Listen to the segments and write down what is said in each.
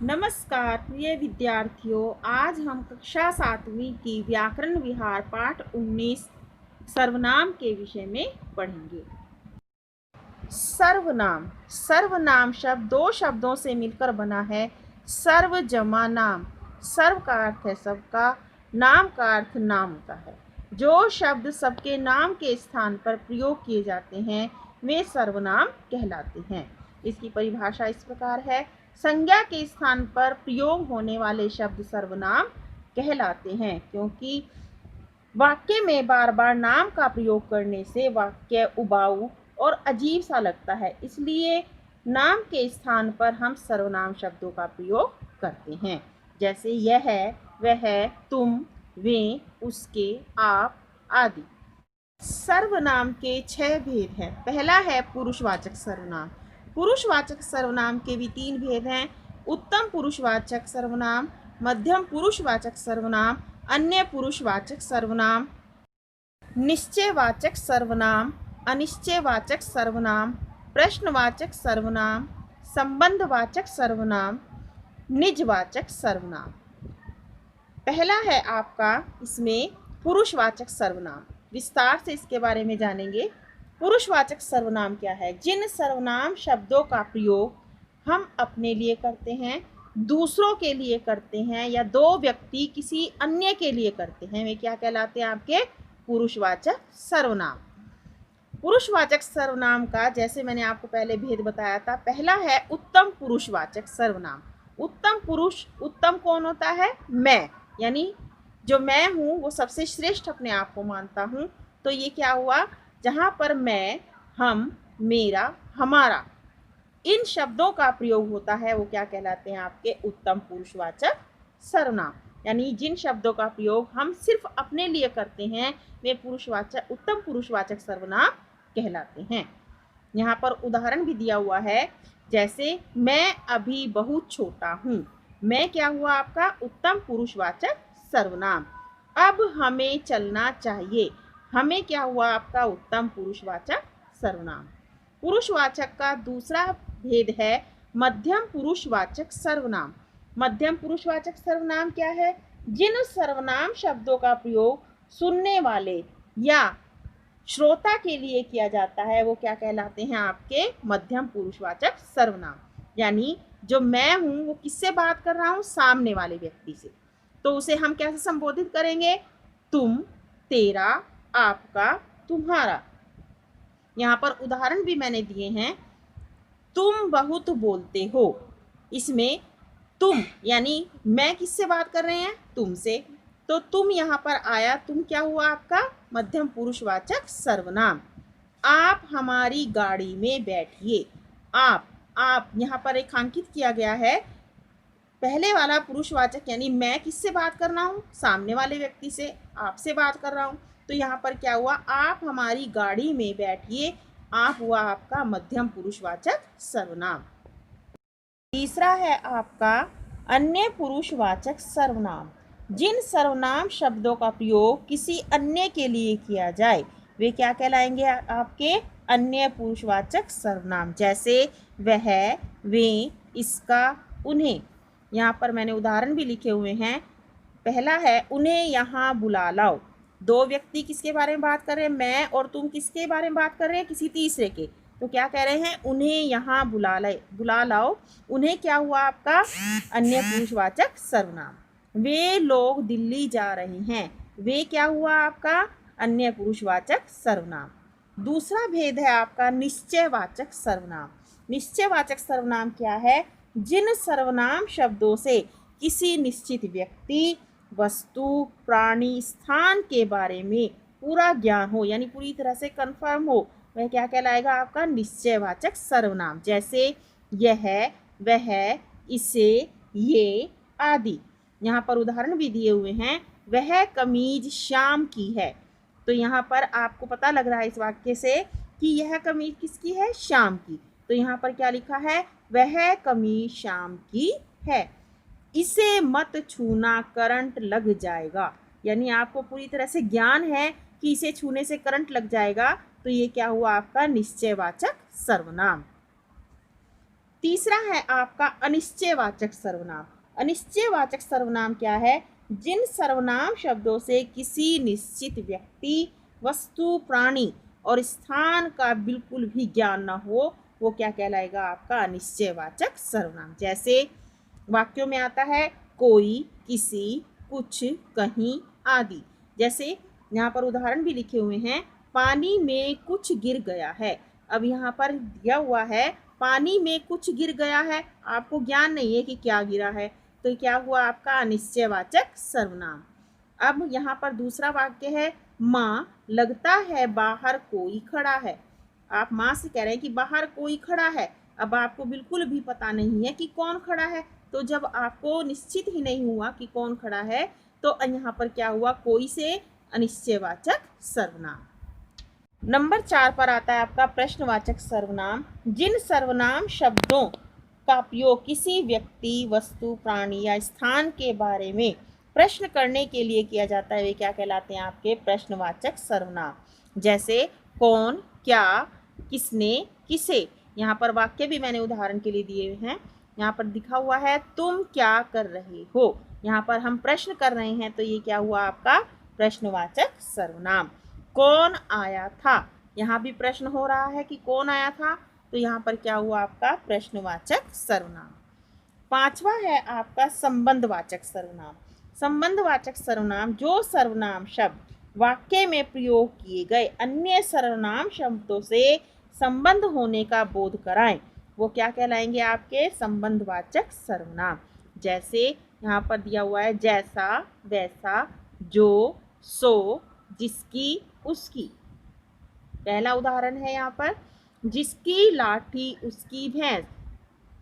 नमस्कार प्रिय विद्यार्थियों, आज हम कक्षा 7वीं की व्याकरण विहार पाठ 19 सर्वनाम के विषय में पढ़ेंगे। सर्वनाम। सर्वनाम शब्द दो शब्दों से मिलकर बना है। सर्व जमा नाम। सर्व का अर्थ है सबका, नाम का अर्थ नाम होता है। जो शब्द सबके नाम के स्थान पर प्रयोग किए जाते हैं वे सर्वनाम कहलाते हैं। इसकी परिभाषा इस प्रकार है। संज्ञा के स्थान पर प्रयोग होने वाले शब्द सर्वनाम कहलाते हैं, क्योंकि वाक्य में बार बार नाम का प्रयोग करने से वाक्य उबाऊ और अजीब सा लगता है, इसलिए नाम के स्थान पर हम सर्वनाम शब्दों का प्रयोग करते हैं, जैसे यह है, वह है, तुम, वे, उसके, आप आदि। सर्वनाम के 6 भेद हैं। पहला है पुरुषवाचक सर्वनाम। पुरुषवाचक सर्वनाम के भी 3 भेद हैं। उत्तम पुरुषवाचक सर्वनाम, मध्यम पुरुषवाचक सर्वनाम, अन्य पुरुषवाचक सर्वनाम, निश्चयवाचक सर्वनाम, अनिश्चयवाचक सर्वनाम, प्रश्नवाचक सर्वनाम, संबंधवाचक सर्वनाम, निजवाचक सर्वनाम। पहला है आपका इसमें पुरुषवाचक सर्वनाम। विस्तार से इसके बारे में जानेंगे। पुरुषवाचक सर्वनाम क्या है? जिन सर्वनाम शब्दों का प्रयोग हम अपने लिए करते हैं, दूसरों के लिए करते हैं या दो व्यक्ति किसी अन्य के लिए करते हैं, वे क्या कहलाते हैं? आपके पुरुषवाचक सर्वनाम। पुरुषवाचक सर्वनाम का, जैसे मैंने आपको पहले भेद बताया था, पहला है उत्तम पुरुषवाचक सर्वनाम। उत्तम कौन होता है? मैं, यानी जो मैं हूँ वो सबसे श्रेष्ठ अपने आप को मानता हूँ। तो ये क्या हुआ? जहाँ पर मैं, हम, मेरा, हमारा, इन शब्दों का प्रयोग होता है वो क्या कहलाते हैं? आपके उत्तम पुरुषवाचक सर्वनाम। यानी जिन शब्दों का प्रयोग हम सिर्फ अपने लिए करते हैं वे उत्तम पुरुषवाचक सर्वनाम कहलाते हैं। यहाँ पर उदाहरण भी दिया हुआ है, जैसे मैं अभी बहुत छोटा हूँ। मैं क्या हुआ? आपका उत्तम पुरुषवाचक सर्वनाम। अब हमें चलना चाहिए। हमें क्या हुआ? आपका उत्तम पुरुषवाचक सर्वनाम। पुरुषवाचक का दूसरा भेद है मध्यम पुरुषवाचक सर्वनाम। मध्यम पुरुषवाचक सर्वनाम क्या है? जिन सर्वनाम शब्दों का प्रयोग सुनने वाले या श्रोता के लिए किया जाता है वो क्या कहलाते हैं? आपके मध्यम पुरुषवाचक सर्वनाम। यानी जो मैं हूं वो किससे बात कर रहा हूं? सामने वाले व्यक्ति से। तो उसे हम कैसे संबोधित करेंगे? तुम, तेरा, आपका, तुम्हारा। यहाँ पर उदाहरण भी मैंने दिए हैं। तुम बहुत बोलते हो। इसमें तुम यानी मैं किससे बात कर रहे हैं? तुमसे। तो तुम यहाँ पर आया, तुम क्या हुआ? आपका मध्यम पुरुषवाचक सर्वनाम। आप हमारी गाड़ी में बैठिए। आप यहाँ पर रेखांकित किया गया है। पहले वाला पुरुषवाचक यानी मैं किससे बात कर रहा हूँ? सामने वाले व्यक्ति से, आपसे बात कर रहा हूँ। तो यहाँ पर क्या हुआ? आप हमारी गाड़ी में बैठिए। आप हुआ आपका मध्यम पुरुषवाचक सर्वनाम। तीसरा है आपका अन्य पुरुषवाचक सर्वनाम। जिन सर्वनाम शब्दों का प्रयोग किसी अन्य के लिए किया जाए वे क्या कहलाएंगे? आपके अन्य पुरुषवाचक सर्वनाम। जैसे वह, वे, इसका, उन्हें। यहाँ पर मैंने उदाहरण भी लिखे हुए हैं। पहला है उन्हें यहाँ बुला लाओ। दो व्यक्ति किसके बारे में बात कर रहे हैं? मैं और तुम किसके बारे में बात कर रहे हैं? किसी तीसरे के। तो क्या कह रहे हैं? उन्हें यहाँ बुला लाओ। उन्हें क्या हुआ? आपका अन्य पुरुषवाचक सर्वनाम। वे लोग दिल्ली जा रहे हैं। वे क्या हुआ? आपका अन्य पुरुषवाचक सर्वनाम। दूसरा भेद है आपका निश्चयवाचक सर्वनाम। निश्चयवाचक सर्वनाम क्या है? जिन सर्वनाम शब्दों से किसी निश्चित व्यक्ति, वस्तु, प्राणी, स्थान के बारे में पूरा ज्ञान हो, यानी पूरी तरह से कंफर्म हो, वह क्या कहलाएगा? आपका निश्चयवाचक सर्वनाम। जैसे यह, वह, इसे, ये आदि। यहाँ पर उदाहरण भी दिए हुए हैं। वह कमीज श्याम की है। तो यहाँ पर आपको पता लग रहा है इस वाक्य से कि यह कमीज किसकी है? श्याम की। तो यहाँ पर क्या लिखा है? वह कमीज श्याम की है। इसे मत छूना, करंट लग जाएगा। यानी आपको पूरी तरह से ज्ञान है कि इसे छूने से करंट लग जाएगा। तो ये क्या हुआ? आपका निश्चयवाचक सर्वनाम। तीसरा तीसरा है आपका अनिश्चयवाचक सर्वनाम। अनिश्चयवाचक सर्वनाम क्या है? जिन सर्वनाम शब्दों से किसी निश्चित व्यक्ति, वस्तु, प्राणी और स्थान का बिल्कुल भी ज्ञान ना हो, वो क्या कहलाएगा? आपका अनिश्चयवाचक सर्वनाम। जैसे वाक्यों में आता है कोई, किसी, कुछ, कहीं आदि। जैसे यहाँ पर उदाहरण भी लिखे हुए हैं, पानी में कुछ गिर गया है। अब यहाँ पर दिया हुआ है पानी में कुछ गिर गया है, आपको ज्ञान नहीं है कि क्या गिरा है, तो क्या हुआ? आपका अनिश्चयवाचक सर्वनाम। अब यहाँ पर दूसरा वाक्य है, माँ लगता है बाहर कोई खड़ा है। आप माँ से कह रहे हैं कि बाहर कोई खड़ा है। अब आपको बिल्कुल भी पता नहीं है कि कौन खड़ा है, तो जब आपको निश्चित ही नहीं हुआ कि कौन खड़ा है, तो यहाँ पर क्या हुआ? कोई से अनिश्चयवाचक सर्वनाम। नंबर 4 पर आता है आपका प्रश्नवाचक सर्वनाम। जिन सर्वनाम शब्दों का उपयोग किसी व्यक्ति, वस्तु, प्राणी या स्थान के बारे में प्रश्न करने के लिए किया जाता है, वे क्या कहलाते हैं? आपके प्रश्नवाचक सर्वनाम। जैसे कौन, क्या, किसने, किसे। यहाँ पर वाक्य भी मैंने उदाहरण के लिए दिए हैं। यहाँ पर दिखा हुआ है तुम क्या कर रहे हो। यहाँ पर हम प्रश्न कर रहे हैं, तो ये क्या हुआ? आपका प्रश्नवाचक सर्वनाम। कौन आया था, यहाँ भी प्रश्न हो रहा है कि कौन आया था, तो यहाँ पर क्या हुआ? आपका प्रश्नवाचक सर्वनाम। 5वां है आपका संबंधवाचक सर्वनाम। संबंधवाचक सर्वनाम जो सर्वनाम शब्द वाक्य में प्रयोग किए गए अन्य सर्वनाम शब्दों से संबंध होने का बोध कराएं, वो क्या कहलाएंगे? आपके संबंधवाचक सर्वनाम। जैसे यहाँ पर दिया हुआ है जैसा, वैसा, जो, सो, जिसकी, उसकी। पहला उदाहरण है यहाँ पर, जिसकी लाठी उसकी भैंस।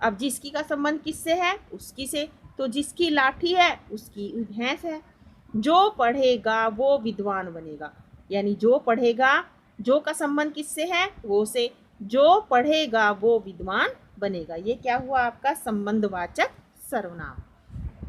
अब जिसकी का संबंध किससे है? उसकी से, तो जिसकी लाठी है उसकी भैंस है। जो पढ़ेगा वो विद्वान बनेगा, यानी जो पढ़ेगा, जो का संबंध किससे है? वो से। जो पढ़ेगा वो विद्वान बनेगा। ये क्या हुआ? आपका संबंधवाचक सर्वनाम।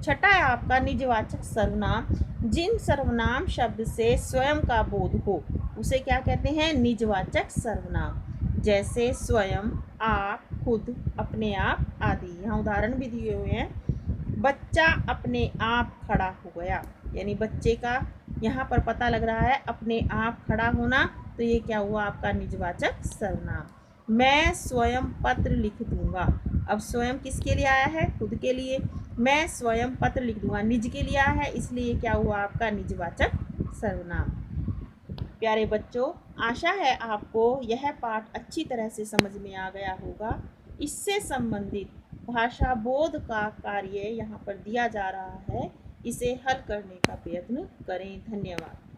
छठा है आपका निजवाचक सर्वनाम। जिन सर्वनाम शब्द से स्वयं का बोध हो, उसे क्या कहते हैं? निजवाचक सर्वनाम। जैसे स्वयं, आप, खुद, अपने आप आदि। यहाँ उदाहरण भी दिए हुए हैं। बच्चा अपने आप खड़ा हो गया, यानी बच्चे का यहाँ पर पता लग रहा है अपने आप खड़ा होना, तो ये क्या हुआ? आपका निजवाचक सर्वनाम। मैं स्वयं पत्र लिख दूंगा। अब स्वयं किसके लिए आया है? खुद के लिए। मैं स्वयं पत्र लिख दूंगा, निज के लिए आया है, इसलिए क्या हुआ? आपका निजवाचक सर्वनाम। प्यारे बच्चों, आशा है आपको यह पाठ अच्छी तरह से समझ में आ गया होगा। इससे संबंधित भाषा बोध का कार्य यहाँ पर दिया जा रहा है, इसे हल करने का प्रयत्न करें। धन्यवाद।